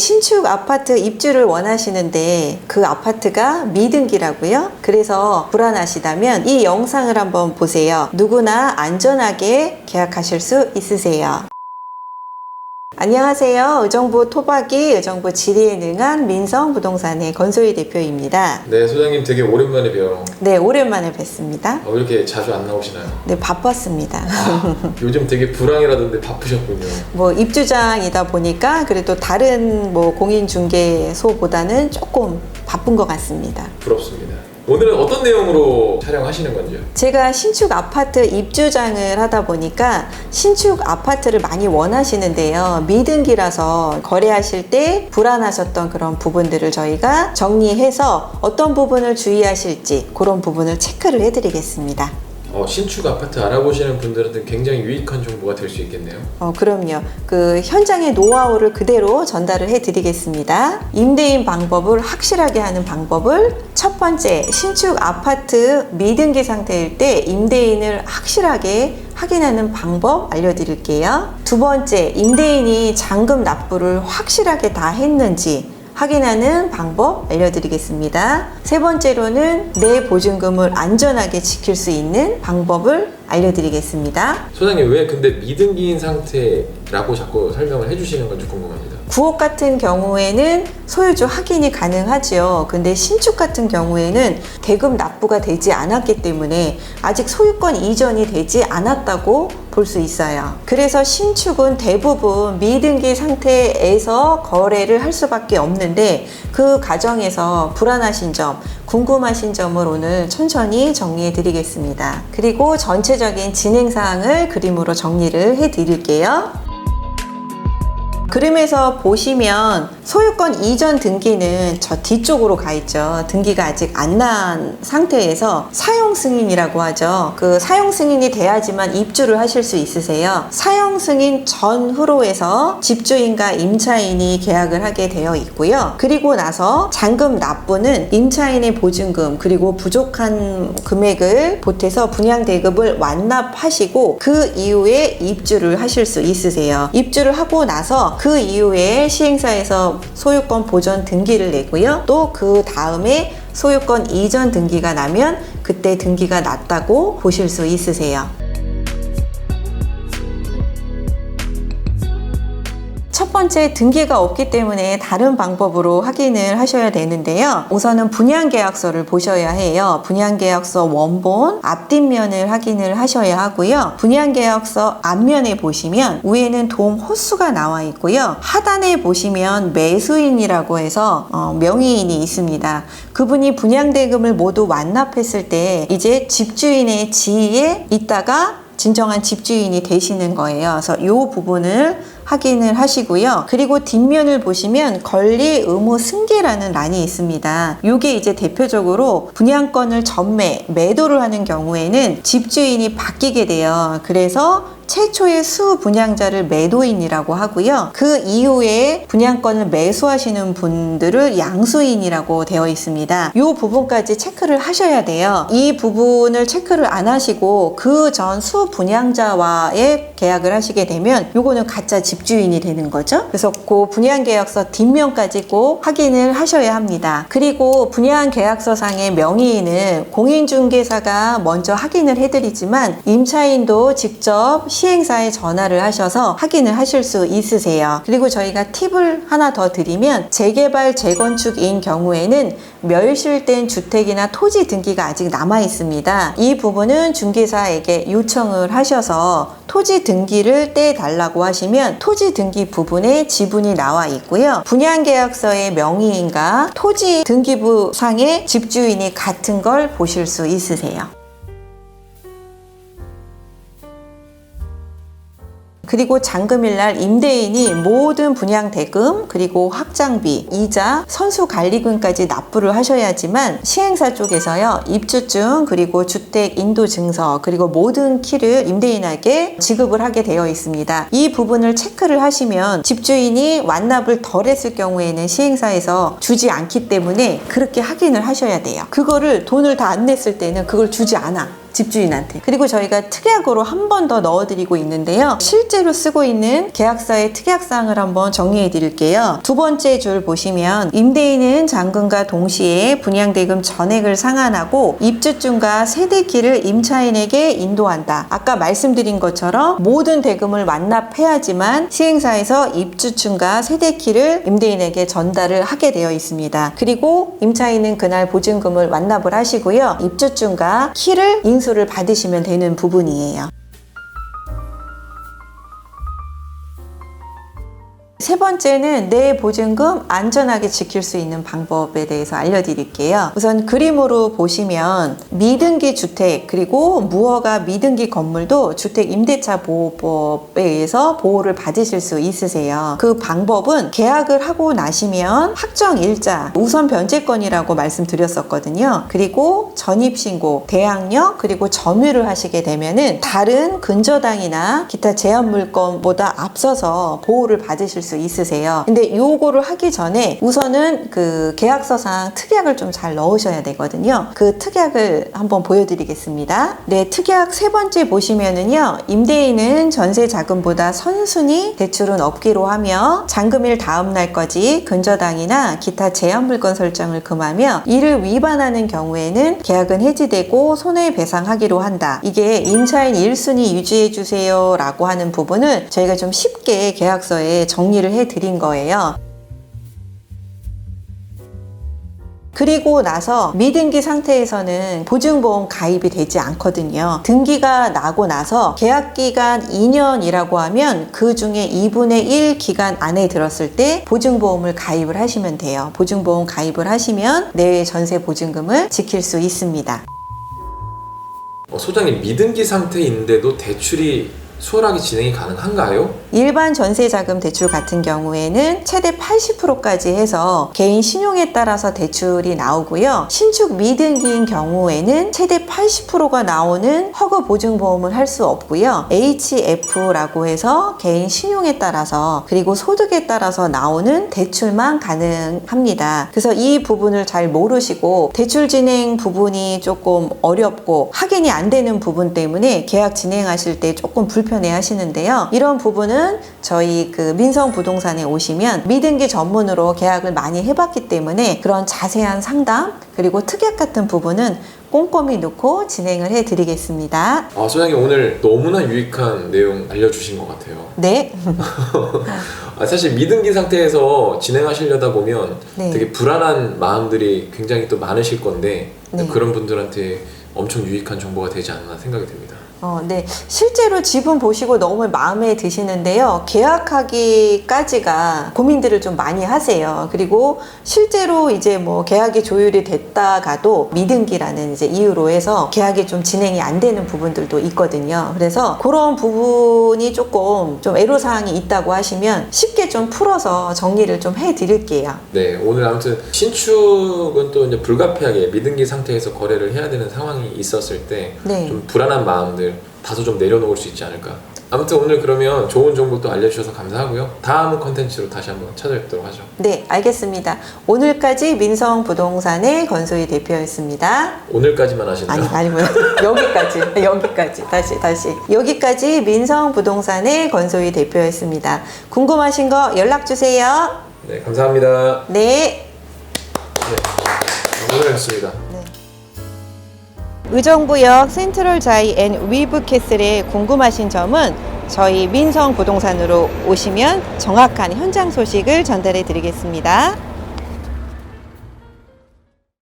신축 아파트 입주를 원하시는데 그 아파트가 미등기라고요? 그래서 불안하시다면 이 영상을 한번 보세요. 누구나 안전하게 계약하실 수 있으세요. 안녕하세요. 의정부 토박이 의정부 지리에 능한 민성부동산의 건소희 대표입니다. 네, 소장님 되게 오랜만에 뵈요. 네, 오랜만에 뵙습니다. 왜 이렇게 자주 안 나오시나요? 네, 바빴습니다. 요즘 되게 불황이라던데 바쁘셨군요. 뭐 입주장이다 보니까 그래도 다른 뭐 공인중개소보다는 조금 바쁜 것 같습니다. 부럽습니다. 오늘은 어떤 내용으로 촬영하시는 건지요? 제가 신축 아파트 입주장을 하다 보니까 신축 아파트를 많이 원하시는데요. 미등기라서 거래하실 때 불안하셨던 그런 부분들을 저희가 정리해서 어떤 부분을 주의하실지 그런 부분을 체크를 해드리겠습니다. 신축 아파트 알아보시는 분들한테 굉장히 유익한 정보가 될 수 있겠네요. 그럼요. 그 현장의 노하우를 그대로 전달을 해드리겠습니다. 임대인 방법을 확실하게 하는 방법을 첫 번째, 신축 아파트 미등기 상태일 때 임대인을 확실하게 확인하는 방법 알려드릴게요. 두 번째, 임대인이 잔금 납부를 확실하게 다 했는지 확인하는 방법 알려드리겠습니다. 세 번째로는 내 보증금을 안전하게 지킬 수 있는 방법을 알려드리겠습니다. 소장님, 왜 근데 미등기인 상태라고 자꾸 설명을 해주시는 건지 궁금합니다. 구옥 같은 경우에는 소유주 확인이 가능하죠. 근데 신축 같은 경우에는 대금 납부가 되지 않았기 때문에 아직 소유권 이전이 되지 않았다고 볼 수 있어요. 그래서 신축은 대부분 미등기 상태에서 거래를 할 수밖에 없는데 그 과정에서 불안하신 점, 궁금하신 점을 오늘 천천히 정리해 드리겠습니다. 그리고 전체적인 진행 사항을 그림으로 정리를 해 드릴게요. 그림에서 보시면 소유권 이전 등기는 저 뒤쪽으로 가 있죠. 등기가 아직 안 난 상태에서 사용 승인이라고 하죠. 그 사용 승인이 돼야지만 입주를 하실 수 있으세요. 사용 승인 전후로 해서 집주인과 임차인이 계약을 하게 되어 있고요. 그리고 나서 잔금 납부는 임차인의 보증금 그리고 부족한 금액을 보태서 분양대금을 완납하시고 그 이후에 입주를 하실 수 있으세요. 입주를 하고 나서 그 이후에 시행사에서 소유권 보전 등기를 내고요. 또 그 다음에 소유권 이전 등기가 나면 그때 등기가 났다고 보실 수 있으세요. 첫 번째, 등기가 없기 때문에 다른 방법으로 확인을 하셔야 되는데요. 우선은 분양계약서를 보셔야 해요. 분양계약서 원본 앞뒷면을 확인을 하셔야 하고요. 분양계약서 앞면에 보시면 위에는 동 호수가 나와 있고요. 하단에 보시면 매수인이라고 해서 명의인이 있습니다. 그분이 분양대금을 모두 완납했을 때 이제 집주인의 지위에 있다가 진정한 집주인이 되시는 거예요. 그래서 이 부분을 확인을 하시고요. 그리고 뒷면을 보시면 권리 의무 승계라는 란이 있습니다. 이게 이제 대표적으로 분양권을 전매, 매도를 하는 경우에는 집주인이 바뀌게 돼요. 그래서 최초의 수분양자를 매도인이라고 하고요. 그 이후에 분양권을 매수하시는 분들을 양수인이라고 되어 있습니다. 이 부분까지 체크를 하셔야 돼요. 이 부분을 체크를 안 하시고 그 전 수분양자와의 계약을 하시게 되면 요거는 가짜 집주인이 되는 거죠. 그래서 그 분양계약서 뒷면까지 꼭 확인을 하셔야 합니다. 그리고 분양계약서상의 명의인은 공인중개사가 먼저 확인을 해드리지만 임차인도 직접 시행사에 전화를 하셔서 확인을 하실 수 있으세요. 그리고 저희가 팁을 하나 더 드리면 재개발, 재건축인 경우에는 멸실된 주택이나 토지 등기가 아직 남아 있습니다. 이 부분은 중개사에게 요청을 하셔서 토지 등기를 떼달라고 하시면 토지 등기 부분에 지분이 나와 있고요. 분양계약서의 명의인과 토지 등기부 상의 집주인이 같은 걸 보실 수 있으세요. 그리고 잔금일날 임대인이 모든 분양대금 그리고 확장비, 이자, 선수관리금까지 납부를 하셔야지만 시행사 쪽에서요 입주증 그리고 주택인도증서 그리고 모든 키를 임대인에게 지급을 하게 되어 있습니다. 이 부분을 체크를 하시면 집주인이 완납을 덜 했을 경우에는 시행사에서 주지 않기 때문에 그렇게 확인을 하셔야 돼요. 그거를 돈을 다 안 냈을 때는 그걸 주지 않아. 집주인한테. 그리고 저희가 특약으로 한 번 더 넣어드리고 있는데요. 실제로 쓰고 있는 계약서의 특약사항을 한번 정리해 드릴게요. 두 번째 줄 보시면 임대인은 잔금과 동시에 분양대금 전액을 상환하고 입주증과 세대키를 임차인에게 인도한다. 아까 말씀드린 것처럼 모든 대금을 완납해야지만 시행사에서 입주증과 세대키를 임대인에게 전달을 하게 되어 있습니다. 그리고 임차인은 그날 보증금을 완납을 하시고요. 입주증과 키를 인수를 받으시면 되는 부분이에요. 세 번째는 내 보증금 안전하게 지킬 수 있는 방법에 대해서 알려드릴게요. 우선 그림으로 보시면 미등기 주택 그리고 무허가 미등기 건물도 주택임대차보호법에 의해서 보호를 받으실 수 있으세요. 그 방법은 계약을 하고 나시면 확정일자, 우선 변제권이라고 말씀드렸었거든요. 그리고 전입신고, 대항력, 그리고 점유를 하시게 되면은 다른 근저당이나 기타 제한물건보다 앞서서 보호를 받으실 수 있으세요. 근데 요거를 하기 전에 우선은 그 계약서상 특약을 좀 잘 넣으셔야 되거든요. 그 특약을 한번 보여드리겠습니다. 네, 특약 세 번째 보시면은요. 임대인은 전세 자금보다 선순위 대출은 없기로 하며 잔금일 다음 날까지 근저당이나 기타 제한 물건 설정을 금하며 이를 위반하는 경우에는 계약은 해지되고 손해배상하기로 한다. 이게 임차인 1순위 유지해 주세요 라고 하는 부분을 저희가 좀 쉽게 계약서에 정리를 해드린 거예요. 그리고 나서 미등기 상태에서는 보증보험 가입이 되지 않거든요. 등기가 나고 나서 계약기간 2년이라고 하면 그 중에 2분의 1 기간 안에 들었을 때 보증보험을 가입을 하시면 돼요. 보증보험 가입을 하시면 내 전세 보증금을 지킬 수 있습니다. 소장님, 미등기 상태인데도 대출이 수월하게 진행이 가능한가요? 일반 전세자금 대출 같은 경우에는 최대 80%까지 해서 개인 신용에 따라서 대출이 나오고요. 신축 미등기인 경우에는 최대 80%가 나오는 허그 보증보험을 할 수 없고요. HF라고 해서 개인 신용에 따라서 그리고 소득에 따라서 나오는 대출만 가능합니다. 그래서 이 부분을 잘 모르시고 대출 진행 부분이 조금 어렵고 확인이 안 되는 부분 때문에 계약 진행하실 때 조금 불편해 하시는데요. 이런 부분은 저희 그 민성부동산에 오시면 미등기 전문으로 계약을 많이 해봤기 때문에 그런 자세한 상담 그리고 특약 같은 부분은 꼼꼼히 놓고 진행을 해드리겠습니다. 소장님, 오늘 너무나 유익한 내용 알려주신 것 같아요. 네. 사실 미등기 상태에서 진행하시려다 보면 네. 되게 불안한 마음들이 굉장히 또 많으실 건데 네. 그런 분들한테 엄청 유익한 정보가 되지 않나 생각이 듭니다. 네. 실제로 집은 보시고 너무 마음에 드시는데요. 계약하기까지가 고민들을 좀 많이 하세요. 그리고 실제로 이제 뭐 계약이 조율이 됐다가도 미등기라는 이제 이유로 해서 계약이 좀 진행이 안 되는 부분들도 있거든요. 그래서 그런 부분이 조금 좀 애로사항이 있다고 하시면 쉽게 좀 풀어서 정리를 좀 해드릴게요. 네, 오늘 아무튼 신축은 또 이제 불가피하게 미등기 상태에서 거래를 해야 되는 상황이 있었을 때 네. 좀 불안한 마음들 다소 좀 내려놓을 수 있지 않을까. 아무튼 오늘 그러면 좋은 정보 또 알려주셔서 감사하고요. 다음 컨텐츠로 다시 한번 찾아뵙도록 하죠. 네, 알겠습니다. 오늘까지 민성부동산의 권소희 대표였습니다. 오늘까지만 하시나요? 아니고요. 여기까지. 다시. 여기까지 민성부동산의 권소희 대표였습니다. 궁금하신 거 연락 주세요. 네, 감사합니다. 네. 고생하셨습니다. 의정부역 센트럴 자이 앤 위브 캐슬에 궁금하신 점은 저희 민성부동산으로 오시면 정확한 현장 소식을 전달해 드리겠습니다.